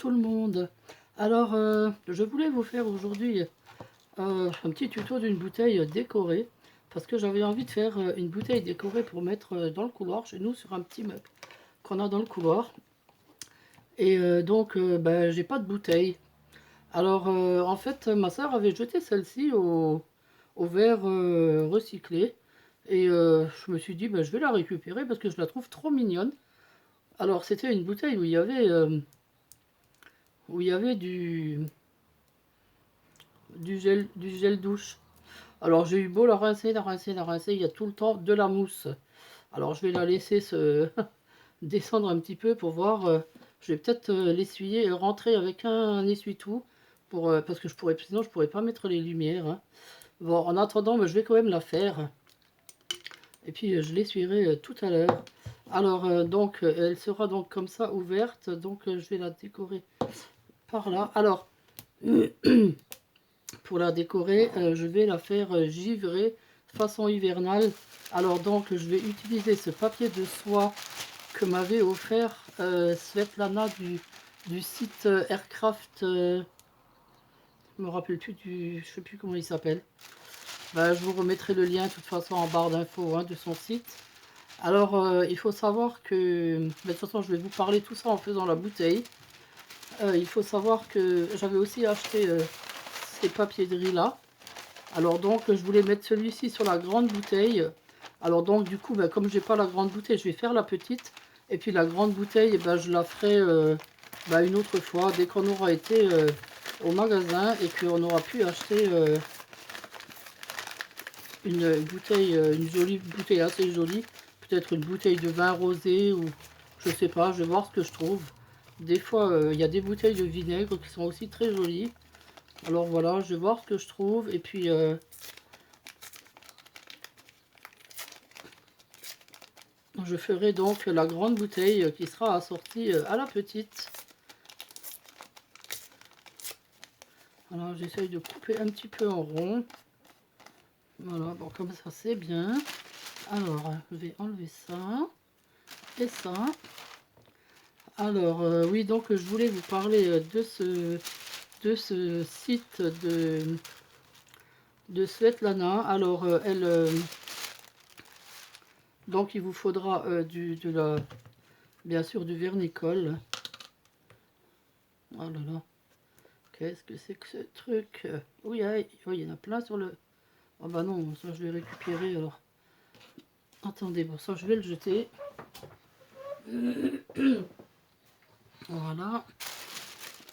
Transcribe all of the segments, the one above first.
tout le monde. Alors, je voulais vous faire aujourd'hui un petit tuto d'une bouteille décorée. Parce que j'avais envie de faire une bouteille décorée pour mettre dans le couloir, chez nous, sur un petit meuble qu'on a dans le couloir. Et donc, j'ai pas de bouteille. Alors, en fait, ma soeur avait jeté celle-ci au verre recyclé. Et je me suis dit, je vais la récupérer parce que je la trouve trop mignonne. Alors, c'était une bouteille où il y avait du gel douche. Alors j'ai eu beau la rincer, la rincer, la rincer, il y a tout le temps de la mousse. Alors je vais la laisser se descendre un petit peu pour voir. Je vais peut-être l'essuyer et rentrer avec un essuie-tout parce que sinon je pourrais pas mettre les lumières. Hein. Bon, en attendant, je vais quand même la faire. Et puis je l'essuierai tout à l'heure. Alors donc elle sera donc comme ça ouverte. Donc je vais la décorer par là. Alors pour la décorer, je vais la faire givrer façon hivernale. Alors donc je vais utiliser ce papier de soie que m'avait offert Svetlana du site Aircraft. Je me rappelle plus je sais plus comment il s'appelle. Je vous remettrai le lien de toute façon en barre d'infos de son site. Alors il faut savoir que, de toute façon je vais vous parler tout ça en faisant la bouteille. Il faut savoir que j'avais aussi acheté ces papiers de riz là. Alors donc je voulais mettre celui-ci sur la grande bouteille. Alors donc du coup comme j'ai pas la grande bouteille, je vais faire la petite. Et puis la grande bouteille, je la ferai une autre fois, dès qu'on aura été au magasin et qu'on aura pu acheter une bouteille, une jolie bouteille assez jolie. Peut-être une bouteille de vin rosé ou je sais pas, je vais voir ce que je trouve. Des fois il y a des bouteilles de vinaigre qui sont aussi très jolies. Alors voilà, je vais voir ce que je trouve et puis je ferai donc la grande bouteille qui sera assortie à la petite. Alors j'essaye de couper un petit peu en rond. Voilà, bon comme ça c'est bien. Alors je vais enlever ça et ça. Alors oui, donc je voulais vous parler de ce site de Svetlana. Alors donc il vous faudra bien sûr du vernicole. Oh là là, qu'est-ce que c'est que ce truc? Oui, il y en a plein sur le... Oh bah non, ça je vais récupérer alors. Attendez, bon ça je vais le jeter. Voilà.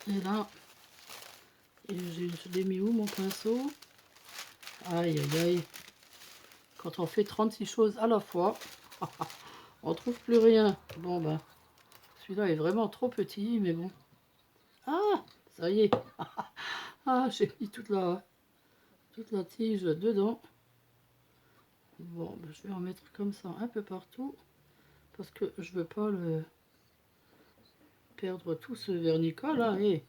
Et là, je l'ai mis où mon pinceau? Aïe aïe aïe. Quand on fait 36 choses à la fois, on trouve plus rien. Bon celui-là est vraiment trop petit, mais bon. Ah, ça y est. Ah, j'ai mis toute la tige dedans. Bon, je vais en mettre comme ça un peu partout. Parce que je veux pas perdre tout ce vernicole. Hein, et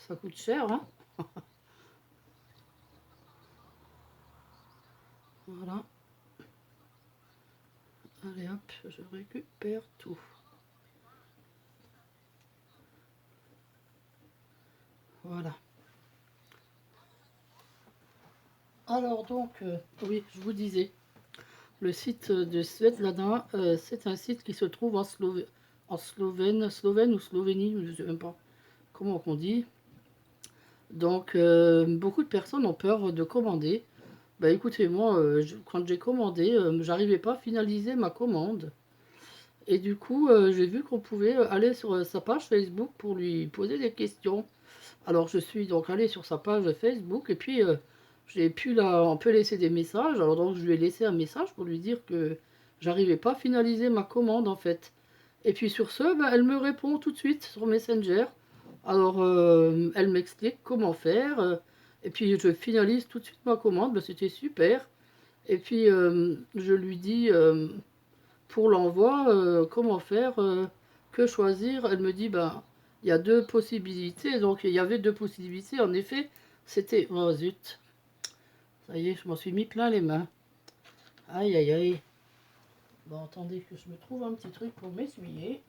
ça coûte cher. Hein. Voilà. Allez hop, je récupère tout. Voilà. Alors donc, oui, je vous disais, le site de Svetlana, c'est un site qui se trouve en Slovène ou Slovénie, je ne sais même pas comment on dit. Donc, beaucoup de personnes ont peur de commander. Écoutez, moi, quand j'ai commandé, j'arrivais pas à finaliser ma commande. Et du coup, j'ai vu qu'on pouvait aller sur sa page Facebook pour lui poser des questions. Alors, je suis donc allée sur sa page Facebook et puis on peut laisser des messages. Alors donc, je lui ai laissé un message pour lui dire que j'arrivais pas à finaliser ma commande en fait. Et puis sur ce, elle me répond tout de suite sur Messenger. Alors, elle m'explique comment faire. Et puis je finalise tout de suite ma commande. C'était super. Et puis je lui dis pour l'envoi, comment faire, que choisir. Elle me dit, il y a deux possibilités. Donc il y avait deux possibilités. En effet, c'était... Oh zut. Ça y est, je m'en suis mis plein les mains. Aïe, aïe, aïe. Bon, attendez que je me trouve un petit truc pour m'essuyer.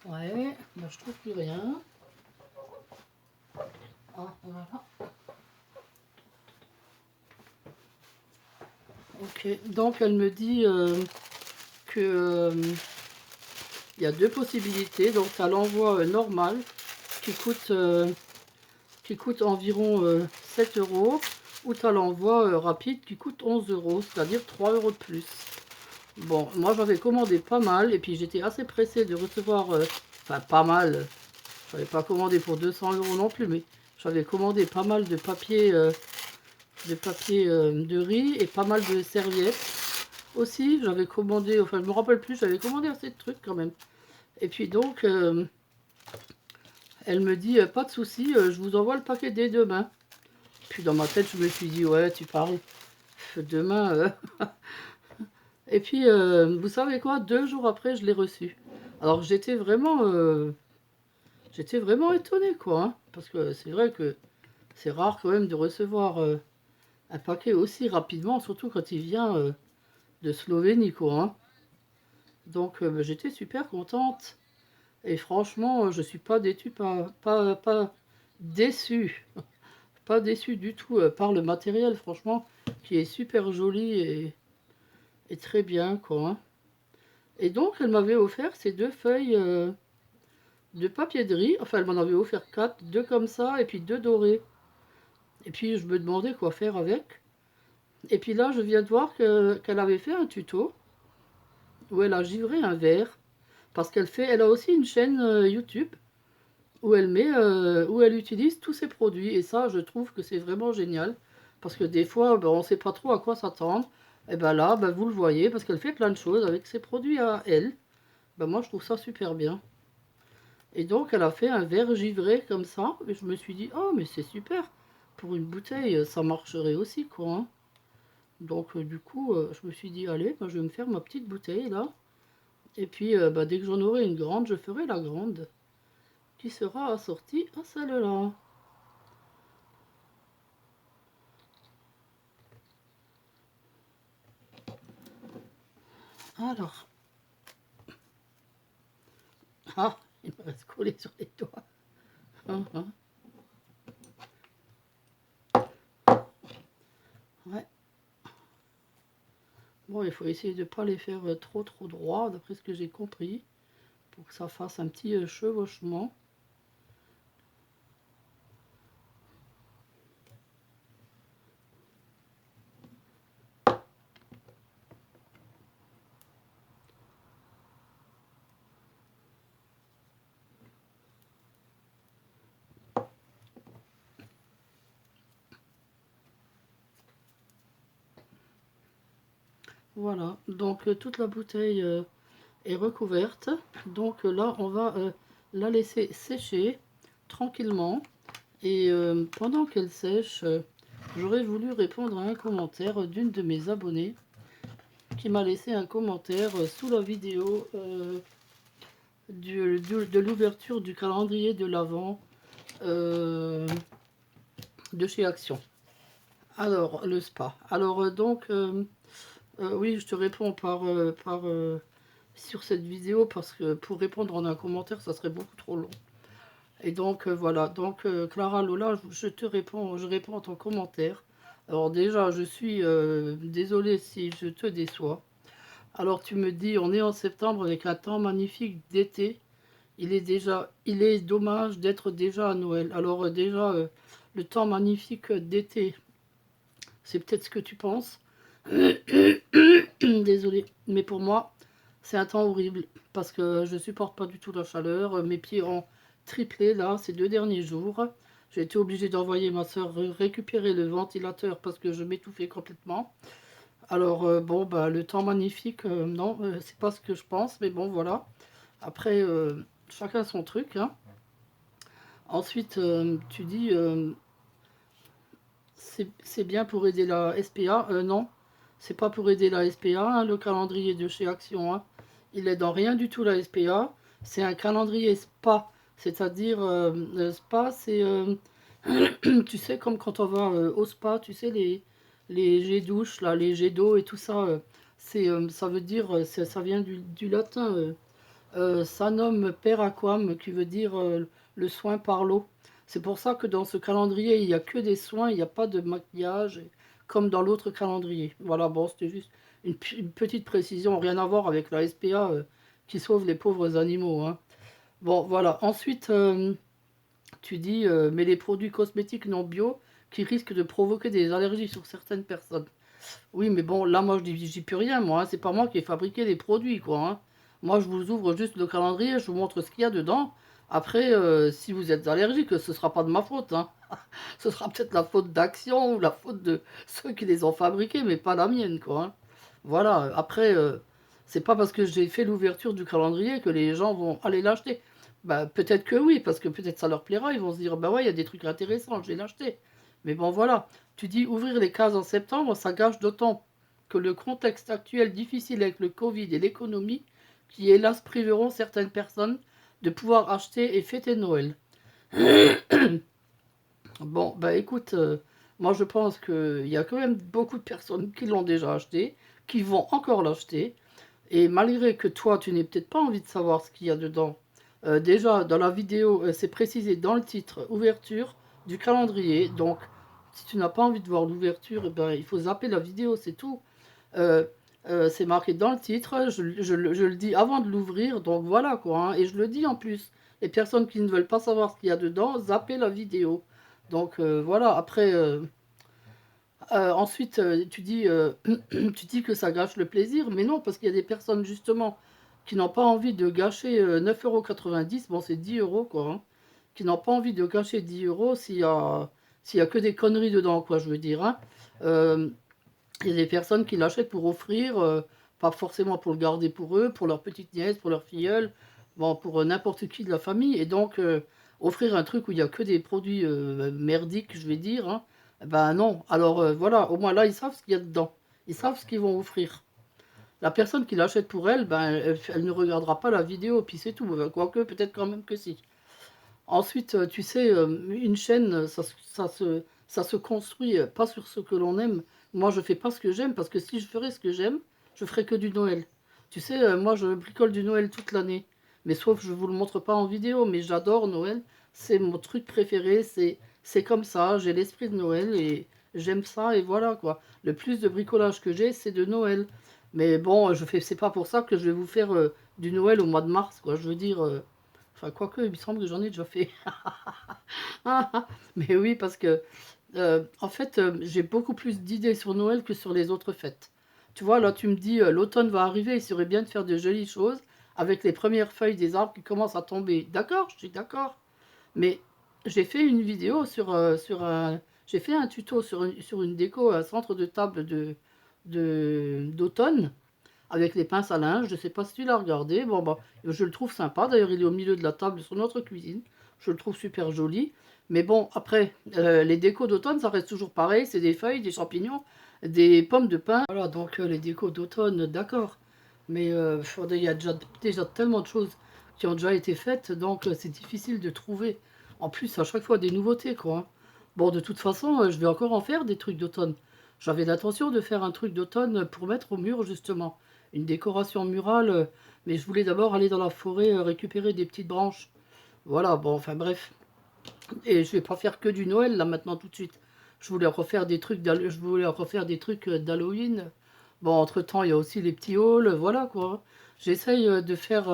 Ouais, moi je trouve plus rien. Ah, voilà. Ok, donc elle me dit que il y a deux possibilités. Donc tu as l'envoi normal qui coûte environ 7 euros, ou tu as l'envoi rapide qui coûte 11 euros, c'est-à-dire 3 euros de plus. Bon, moi j'avais commandé pas mal et puis j'étais assez pressée de recevoir, enfin pas mal, je n'avais pas commandé pour 200 euros non plus, mais j'avais commandé pas mal de papier, de riz et pas mal de serviettes. Aussi, j'avais commandé, enfin je me rappelle plus, j'avais commandé assez de trucs quand même. Et puis donc, elle me dit, pas de souci, je vous envoie le paquet dès demain. Puis dans ma tête, je me suis dit, ouais, tu parles, demain. Et puis, vous savez quoi, 2 jours après, je l'ai reçu. Alors j'étais vraiment étonnée, quoi. Hein, parce que c'est vrai que c'est rare quand même de recevoir un paquet aussi rapidement, surtout quand il vient de Slovénie, quoi. Hein. Donc bah, j'étais super contente. Et franchement, je suis pas déçue, pas déçue, pas déçue du tout par le matériel, franchement, qui est super joli et très bien, quoi. Hein. Et donc, elle m'avait offert ces 2 feuilles de papier de riz. Enfin, elle m'en avait offert 4, 2 comme ça, et puis 2 dorés. Et puis, je me demandais quoi faire avec. Et puis là, je viens de voir qu'elle avait fait un tuto où elle a givré un verre. Parce elle a aussi une chaîne YouTube où elle utilise tous ses produits. Et ça, je trouve que c'est vraiment génial. Parce que des fois, ben, on ne sait pas trop à quoi s'attendre. Et ben là, ben, vous le voyez, parce qu'elle fait plein de choses avec ses produits à elle. Ben, moi, je trouve ça super bien. Et donc, elle a fait un verre givré comme ça. Et je me suis dit, oh, mais c'est super. Pour une bouteille, ça marcherait aussi, quoi. Hein. Donc, du coup, je me suis dit, allez, ben, je vais me faire ma petite bouteille, là. Et puis, ben, dès que j'en aurai une grande, je ferai la grande, qui sera assortie à celle-là. Alors, ah, il me reste collé sur les doigts. Hein, hein. Ouais. Bon, il faut essayer de ne pas les faire trop droits, d'après ce que j'ai compris, pour que ça fasse un petit chevauchement. Voilà, donc toute la bouteille est recouverte. Donc là, on va la laisser sécher tranquillement. Et pendant qu'elle sèche, j'aurais voulu répondre à un commentaire d'une de mes abonnées qui m'a laissé un commentaire sous la vidéo de l'ouverture du calendrier de l'Avent de chez Action. Alors, le spa. Alors, oui, je te réponds sur cette vidéo parce que pour répondre en un commentaire, ça serait beaucoup trop long. Et donc, voilà. Donc, Clara Lola, je réponds à ton commentaire. Alors, déjà, je suis désolée si je te déçois. Alors, tu me dis, on est en septembre avec un temps magnifique d'été. Il est dommage d'être déjà à Noël. Alors, déjà, le temps magnifique d'été, c'est peut-être ce que tu penses. Désolée, mais pour moi, c'est un temps horrible parce que je supporte pas du tout la chaleur. Mes pieds ont triplé là ces 2 derniers jours. J'ai été obligée d'envoyer ma soeur récupérer le ventilateur parce que je m'étouffais complètement. Alors bon, bah le temps magnifique, non, c'est pas ce que je pense, mais bon voilà. Après, chacun son truc. Hein. Ensuite, tu dis c'est bien pour aider la SPA. Non, c'est pas pour aider la SPA, hein, le calendrier de chez Action. Hein. Il aide en rien du tout la SPA. C'est un calendrier SPA. C'est-à-dire, SPA, c'est, tu sais, comme quand on va au spa, tu sais, les jets douche, là, les jets d'eau et tout ça. Ça veut dire, ça vient du latin. Sanum per aquam, qui veut dire le soin par l'eau. C'est pour ça que dans ce calendrier, il n'y a que des soins, il n'y a pas de maquillage, comme dans l'autre calendrier. Voilà, bon, c'était juste une petite précision, rien à voir avec la SPA qui sauve les pauvres animaux, hein. Bon, voilà. Ensuite, tu dis, mais les produits cosmétiques non bio qui risquent de provoquer des allergies sur certaines personnes. Oui, mais bon, là, moi, je dis plus rien, moi, hein. C'est pas moi qui ai fabriqué les produits, quoi, hein. Moi, je vous ouvre juste le calendrier, je vous montre ce qu'il y a dedans. Après, si vous êtes allergique, ce sera pas de ma faute, hein. Ce sera peut-être la faute d'Action ou la faute de ceux qui les ont fabriqués, mais pas la mienne, quoi, hein. Voilà, après, c'est pas parce que j'ai fait l'ouverture du calendrier que les gens vont aller l'acheter. Bah, peut-être que oui, parce que peut-être ça leur plaira, ils vont se dire, bah ouais, il y a des trucs intéressants, je vais l'acheter. Mais bon, voilà. Tu dis ouvrir les cases en septembre, ça gâche d'autant que le contexte actuel difficile avec le Covid et l'économie, qui hélas priveront certaines personnes de pouvoir acheter et fêter Noël. Bon, bah écoute, moi je pense qu'il y a quand même beaucoup de personnes qui l'ont déjà acheté, qui vont encore l'acheter, et malgré que toi, tu n'aies peut-être pas envie de savoir ce qu'il y a dedans, déjà dans la vidéo, c'est précisé dans le titre, ouverture du calendrier, donc si tu n'as pas envie de voir l'ouverture, eh ben, il faut zapper la vidéo, c'est tout. Euh, c'est marqué dans le titre, je le dis avant de l'ouvrir, donc voilà quoi, hein, et je le dis en plus. Les personnes qui ne veulent pas savoir ce qu'il y a dedans, zappez la vidéo. Donc voilà, après, ensuite, tu dis, tu dis que ça gâche le plaisir, mais non, parce qu'il y a des personnes justement qui n'ont pas envie de gâcher 9,90 €, bon c'est 10 € quoi, hein, qui n'ont pas envie de gâcher 10 € s'il y a que des conneries dedans, quoi, je veux dire, hein. Euh, il y a des personnes qui l'achètent pour offrir, pas forcément pour le garder pour eux, pour leur petite nièce, pour leur filleule, bon, pour n'importe qui de la famille. Et donc, offrir un truc où il n'y a que des produits merdiques, je vais dire, hein, ben non. Alors voilà, au moins là, ils savent ce qu'il y a dedans. Ils savent ce qu'ils vont offrir. La personne qui l'achète pour elle, ben, elle ne regardera pas la vidéo, puis c'est tout. Quoique, peut-être quand même que si. Ensuite, tu sais, une chaîne, ça se construit pas sur ce que l'on aime. Moi, je fais pas ce que j'aime, parce que si je ferais ce que j'aime, je ferais que du Noël. Tu sais, moi, je bricole du Noël toute l'année. Mais sauf, je vous le montre pas en vidéo, mais j'adore Noël. C'est mon truc préféré, c'est comme ça, j'ai l'esprit de Noël et j'aime ça, et voilà, quoi. Le plus de bricolage que j'ai, c'est de Noël. Mais bon, c'est pas pour ça que je vais vous faire du Noël au mois de mars, quoi. Je veux dire, enfin, quoique, il me semble que j'en ai déjà fait. Mais oui, parce que, en fait, j'ai beaucoup plus d'idées sur Noël que sur les autres fêtes. Tu vois, là, tu me dis, l'automne va arriver, il serait bien de faire de jolies choses avec les premières feuilles des arbres qui commencent à tomber. D'accord, je suis d'accord. Mais j'ai fait une vidéo sur un... J'ai fait un tuto sur une déco, un centre de table d'automne avec les pinces à linge. Je ne sais pas si tu l'as regardé. Bon, bah, je le trouve sympa. D'ailleurs, il est au milieu de la table sur notre cuisine. Je le trouve super joli. Mais bon, après, les décos d'automne, ça reste toujours pareil. C'est des feuilles, des champignons, des pommes de pin. Voilà, donc les décos d'automne, d'accord. Mais il y a déjà tellement de choses qui ont déjà été faites. Donc, c'est difficile de trouver. En plus, à chaque fois, des nouveautés, quoi, hein. Bon, de toute façon, je vais encore en faire des trucs d'automne. J'avais l'intention de faire un truc d'automne pour mettre au mur, justement une décoration murale, mais je voulais d'abord aller dans la forêt récupérer des petites branches. Voilà, bon, enfin bref. Et je vais pas faire que du Noël là maintenant tout de suite. Je voulais refaire des trucs d'Halloween. Bon, entre-temps, il y a aussi les petits hauls, voilà quoi. J'essaye de faire,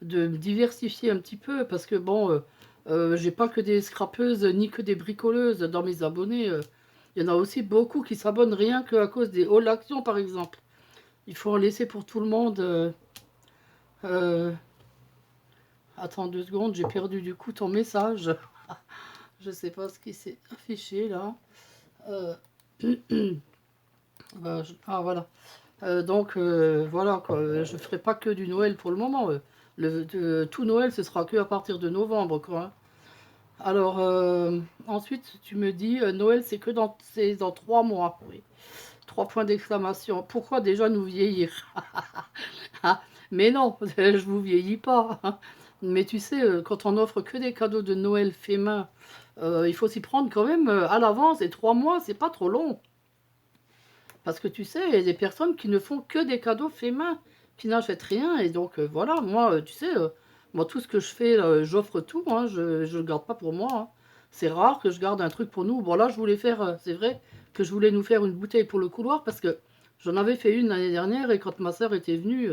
de me diversifier un petit peu parce que bon, j'ai pas que des scrapeuses ni que des bricoleuses dans mes abonnés. Il y en a aussi beaucoup qui s'abonnent rien qu'à cause des hauls actions par exemple. Il faut en laisser pour tout le monde. Euh, Attends 2 secondes, j'ai perdu du coup ton message. Je sais pas ce qui s'est affiché là. Euh, Ah voilà. Donc voilà quoi. Je ferai pas que du Noël pour le moment. Tout Noël, ce sera que à partir de novembre quoi, hein. Alors ensuite, tu me dis Noël, c'est dans 3 mois. Oui. 3 points d'exclamation. Pourquoi déjà nous vieillir? Ah, mais non, je vous vieillis pas, hein. Mais tu sais, quand on offre que des cadeaux de Noël fait main, il faut s'y prendre quand même à l'avance. Et 3 mois, c'est pas trop long. Parce que tu sais, il y a des personnes qui ne font que des cadeaux faits main. qui n'achètent rien. Et donc, voilà, moi, tu sais, moi, tout ce que je fais, j'offre tout, hein, je ne le garde pas pour moi, hein. C'est rare que je garde un truc pour nous. Bon, là, je voulais faire, c'est vrai que je voulais nous faire une bouteille pour le couloir parce que j'en avais fait une l'année dernière et quand ma sœur était venue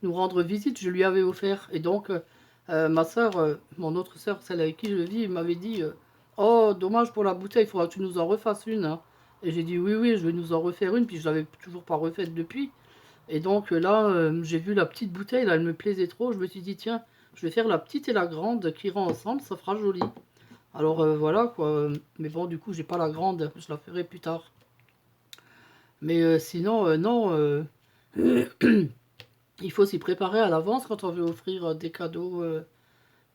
nous rendre visite, je lui avais offert. Et donc, ma sœur, mon autre sœur, celle avec qui je vis, m'avait dit oh, dommage pour la bouteille, il faudra que tu nous en refasses une, hein. Et j'ai dit oui, oui, je vais nous en refaire une, puis je l'avais toujours pas refaite depuis. Et donc là, j'ai vu la petite bouteille, là, elle me plaisait trop. Je me suis dit, tiens, je vais faire la petite et la grande qui iront ensemble, ça fera joli. Alors voilà quoi. Mais bon, du coup, j'ai pas la grande, je la ferai plus tard. Mais sinon, non, il faut s'y préparer à l'avance quand on veut offrir des cadeaux.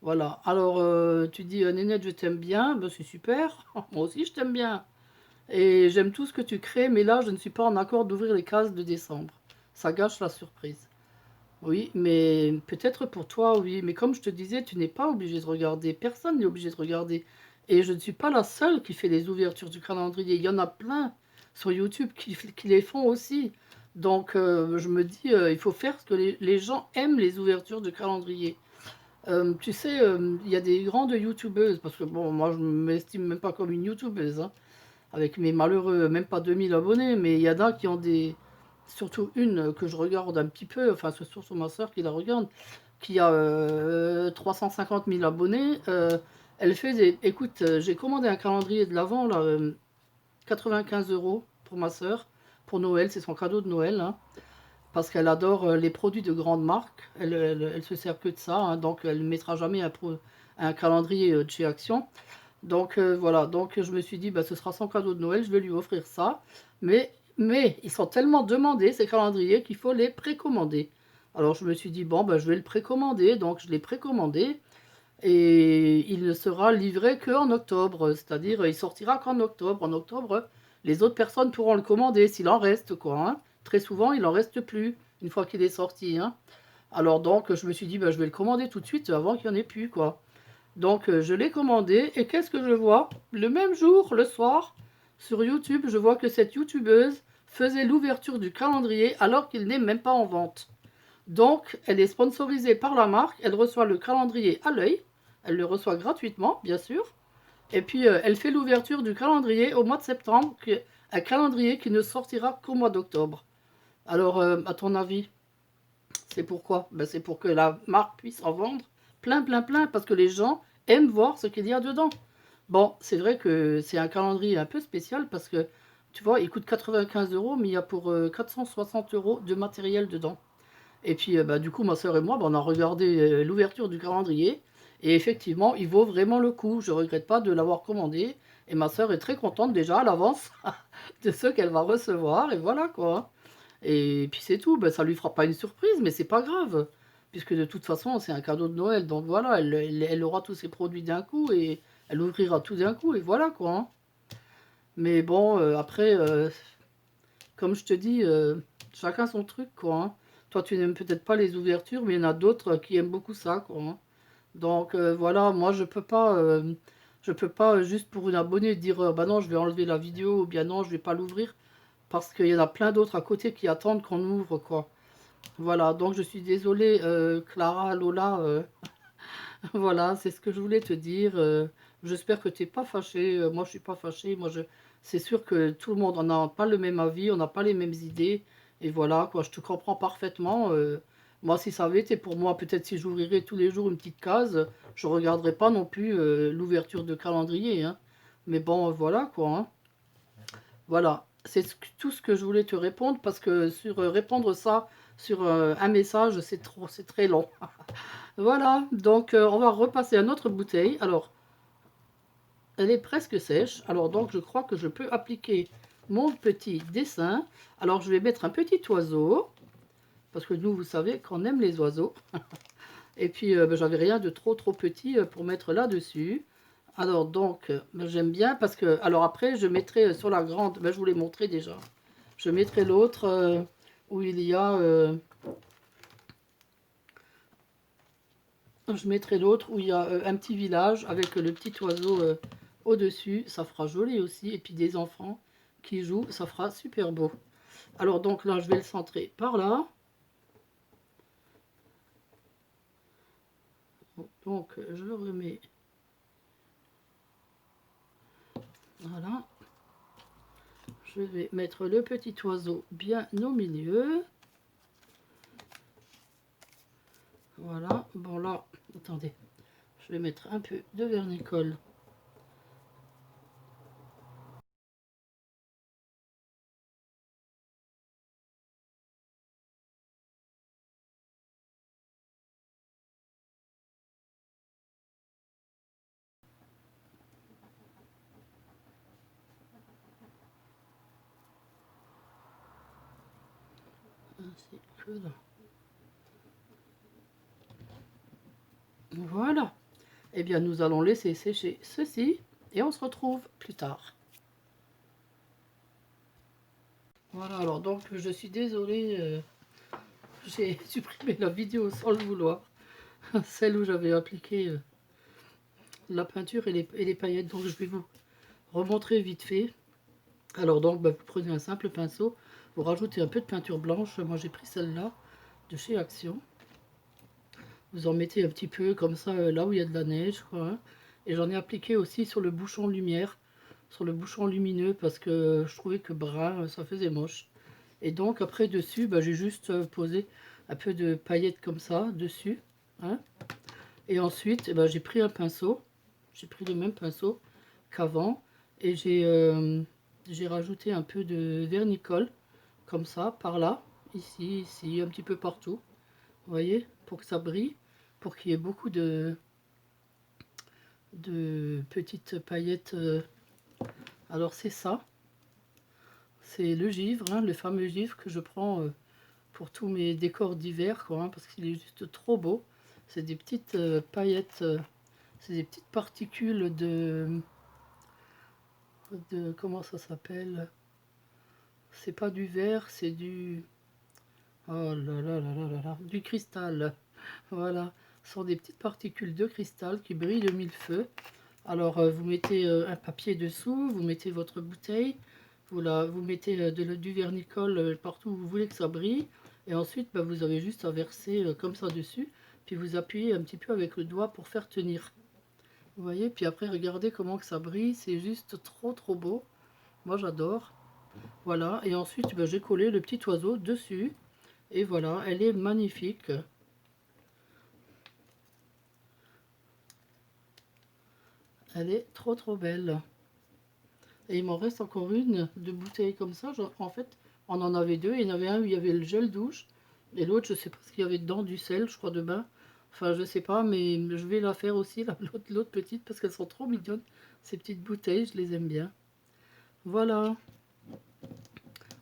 Voilà. Alors, tu dis, Nénette, je t'aime bien, ben, c'est super. Moi aussi, je t'aime bien. Et j'aime tout ce que tu crées, mais là, je ne suis pas en accord d'ouvrir les cases de décembre. Ça gâche la surprise. Oui, mais peut-être pour toi, oui. Mais comme je te disais, tu n'es pas obligé de regarder. Personne n'est obligé de regarder. Et je ne suis pas la seule qui fait les ouvertures du calendrier. Il y en a plein sur YouTube qui les font aussi. Donc, je me dis, il faut faire ce que les gens aiment, les ouvertures de calendrier. Tu sais, il y a des grandes youtubeuses, parce que bon, moi, je ne m'estime même pas comme une youtubeuse, hein, avec mes malheureux, même pas 2000 abonnés, mais il y en a qui ont des, surtout une que je regarde un petit peu, enfin c'est surtout ma soeur qui la regarde, qui a 350 000 abonnés. Elle fait des... Écoute, j'ai commandé un calendrier de l'Avent, là, 95 € pour ma soeur, pour Noël, c'est son cadeau de Noël, hein, parce qu'elle adore les produits de grandes marques. Elle se sert que de ça, hein, donc elle ne mettra jamais un calendrier de chez Action. Donc voilà, donc je me suis dit, bah, ce sera son cadeau de Noël, je vais lui offrir ça. Mais ils sont tellement demandés, ces calendriers, qu'il faut les précommander. Alors je me suis dit, bon, bah, je vais le précommander, donc je l'ai précommandé. Et il ne sera livré qu'en octobre, c'est-à-dire il sortira qu'en octobre. En octobre, les autres personnes pourront le commander, s'il en reste, quoi, hein. Très souvent, il n'en reste plus, une fois qu'il est sorti, hein. Alors donc, je me suis dit, bah, je vais le commander tout de suite avant qu'il n'y en ait plus, quoi. Donc je l'ai commandé et qu'est-ce que je vois? Le même jour, le soir, sur YouTube, je vois que cette youtubeuse faisait l'ouverture du calendrier alors qu'il n'est même pas en vente. Donc elle est sponsorisée par la marque, elle reçoit le calendrier à l'œil, elle le reçoit gratuitement, bien sûr. Et puis elle fait l'ouverture du calendrier au mois de septembre, un calendrier qui ne sortira qu'au mois d'octobre. Alors, à ton avis, c'est pourquoi? Ben, c'est pour que la marque puisse en vendre plein, plein, plein, parce que les gens aiment voir ce qu'il y a dedans. Bon, c'est vrai que c'est un calendrier un peu spécial parce que, tu vois, il coûte 95 €, mais il y a pour 460 € de matériel dedans. Et puis, bah, du coup, ma soeur et moi, bah, on a regardé l'ouverture du calendrier. Et effectivement, il vaut vraiment le coup. Je ne regrette pas de l'avoir commandé. Et ma soeur est très contente déjà à l'avance de ce qu'elle va recevoir. Et voilà quoi. Et puis c'est tout, ben, ça lui fera pas une surprise, mais c'est pas grave, puisque de toute façon c'est un cadeau de Noël, donc voilà, elle aura tous ses produits d'un coup et elle ouvrira tout d'un coup, et voilà quoi, hein. Mais bon, après, comme je te dis, chacun son truc quoi, hein. Toi tu n'aimes peut-être pas les ouvertures, mais il y en a d'autres qui aiment beaucoup ça quoi, hein. Donc voilà, moi je peux pas juste pour une abonnée dire bah non je vais enlever la vidéo ou bien non je vais pas l'ouvrir parce qu'il y en a plein d'autres à côté qui attendent qu'on ouvre quoi. Voilà, donc je suis désolée, Clara, Lola, voilà, c'est ce que je voulais te dire. J'espère que tu n'es pas fâchée. Moi, je suis pas fâchée. C'est sûr que tout le monde, on n'a pas le même avis, on n'a pas les mêmes idées. Et voilà, quoi, je te comprends parfaitement. Moi, si ça avait été pour moi, peut-être si j'ouvrirais tous les jours une petite case, je ne regarderais pas non plus l'ouverture de calendrier, hein. Mais bon, voilà, quoi, hein. Voilà, tout ce que je voulais te répondre parce que sur répondre ça sur un message, c'est très long. Voilà, donc on va repasser à notre bouteille. Alors, elle est presque sèche. Alors donc, je crois que je peux appliquer mon petit dessin. Alors, je vais mettre un petit oiseau parce que nous, vous savez qu'on aime les oiseaux. Et puis, ben, j'avais rien de trop petit pour mettre là-dessus. Alors donc, ben, j'aime bien parce que... Alors après, je mettrai sur la grande... Ben, je vous l'ai montré déjà. Je mettrai l'autre où il y a... je mettrai l'autre où il y a un petit village avec le petit oiseau au-dessus. Ça fera joli aussi. Et puis des enfants qui jouent. Ça fera super beau. Alors donc là, je vais le centrer par là. Donc je le remets. Voilà. Je vais mettre le petit oiseau bien au milieu. Voilà. Bon là, attendez. Je vais mettre un peu de vernicole. Ainsi que là. Voilà. Eh bien, nous allons laisser sécher ceci et on se retrouve plus tard. Voilà, alors donc je suis désolée, j'ai supprimé la vidéo sans le vouloir, celle où j'avais appliqué la peinture et les paillettes, donc je vais vous remontrer vite fait. Alors donc, bah, vous prenez un simple pinceau, vous rajoutez un peu de peinture blanche, moi j'ai pris celle-là de chez Action. Vous en mettez un petit peu comme ça là où il y a de la neige, quoi, hein. Et j'en ai appliqué aussi sur le bouchon lumière, sur le bouchon lumineux, parce que je trouvais que brun, ça faisait moche. Et donc après dessus, bah, j'ai juste posé un peu de paillettes comme ça dessus, hein. Et ensuite, eh ben, j'ai pris un pinceau, j'ai pris le même pinceau qu'avant, et j'ai rajouté un peu de vernicole, comme ça, par là, ici, ici, un petit peu partout, vous voyez, pour que ça brille, pour qu'il y ait beaucoup de petites paillettes. Alors c'est ça, c'est le givre, hein, le fameux givre que je prends pour tous mes décors d'hiver, quoi, hein, parce qu'il est juste trop beau. C'est des petites paillettes, c'est des petites particules de comment ça s'appelle? C'est pas du verre, c'est du... Oh là là là là là là, du cristal. Voilà, ce sont des petites particules de cristal qui brillent de mille feux. Alors vous mettez un papier dessous, vous mettez votre bouteille, vous mettez du vernicole partout où vous voulez que ça brille. Et ensuite, bah, vous avez juste à verser comme ça dessus. Puis vous appuyez un petit peu avec le doigt pour faire tenir. Vous voyez, puis après regardez comment que ça brille, c'est juste trop trop beau. Moi j'adore. Voilà, et ensuite bah, j'ai collé le petit oiseau dessus. Et voilà, elle est magnifique. Elle est trop trop belle. Et il m'en reste encore une de bouteille comme ça. En fait, on en avait deux. Il y en avait un où il y avait le gel douche. Et l'autre, je sais pas ce qu'il y avait dedans, du sel, je crois, de bain. Enfin, je sais pas, mais je vais la faire aussi, l'autre petite, parce qu'elles sont trop mignonnes. Ces petites bouteilles, je les aime bien. Voilà.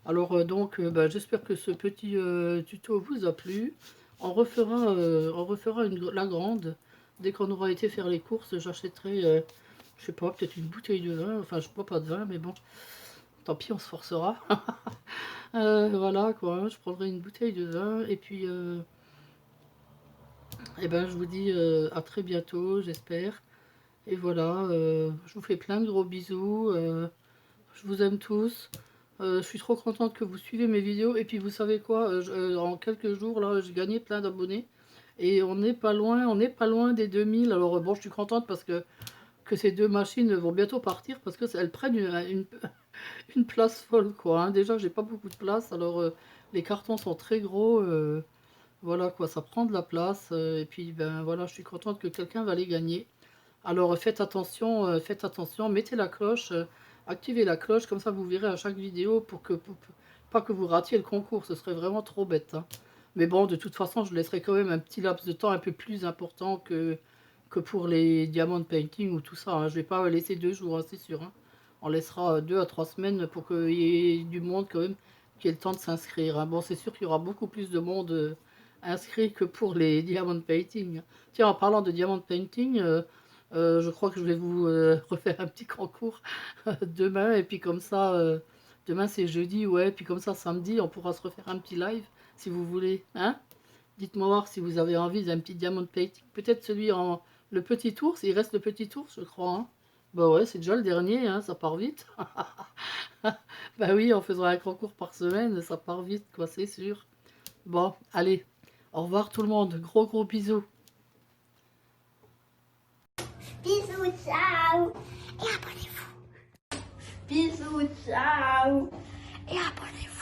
Alors, bah, j'espère que ce petit tuto vous a plu. On refera la grande. Dès qu'on aura été faire les courses, j'achèterai, je sais pas, peut-être une bouteille de vin. Enfin, je bois pas de vin, mais bon, tant pis, on se forcera. Voilà, quoi, hein, je prendrai une bouteille de vin. Et puis, eh ben, je vous dis à très bientôt, j'espère. Et voilà, je vous fais plein de gros bisous. Je vous aime tous. Je suis trop contente que vous suivez mes vidéos. Et puis vous savez quoi, en quelques jours, là, j'ai gagné plein d'abonnés. Et on n'est pas loin des 2000. Alors bon, je suis contente parce que ces deux machines vont bientôt partir parce qu'elles prennent une place folle, quoi, hein. Déjà, j'ai pas beaucoup de place. Alors les cartons sont très gros. Voilà, quoi, ça prend de la place. Et puis, ben voilà, je suis contente que quelqu'un va les gagner. Alors faites attention, mettez la cloche, activez la cloche, comme ça vous verrez à chaque vidéo pour pas que vous ratiez le concours, ce serait vraiment trop bête, hein. Mais bon, de toute façon, je laisserai quand même un petit laps de temps un peu plus important que pour les diamond painting ou tout ça, hein. Je vais pas laisser 2 jours, hein, c'est sûr, hein. On laissera 2 à 3 semaines pour qu'il y ait du monde quand même, qui ait le temps de s'inscrire, hein. Bon, c'est sûr qu'il y aura beaucoup plus de monde inscrit que pour les diamond painting. Tiens, en parlant de diamond painting, je crois que je vais vous refaire un petit concours demain. Et puis comme ça, demain c'est jeudi, ouais. Puis comme ça, samedi, on pourra se refaire un petit live si vous voulez, hein. Dites-moi voir si vous avez envie d'un petit diamond painting. Peut-être celui en le petit ours. Il reste le petit ours, je crois, hein. Bah ouais, c'est déjà le dernier, hein, ça part vite. Bah oui, en faisant un concours par semaine, ça part vite, quoi, c'est sûr. Bon, allez, au revoir tout le monde. Gros gros bisous. Bisous, ciao. Et abonnez-vous. Bisous, ciao. Et abonnez-vous.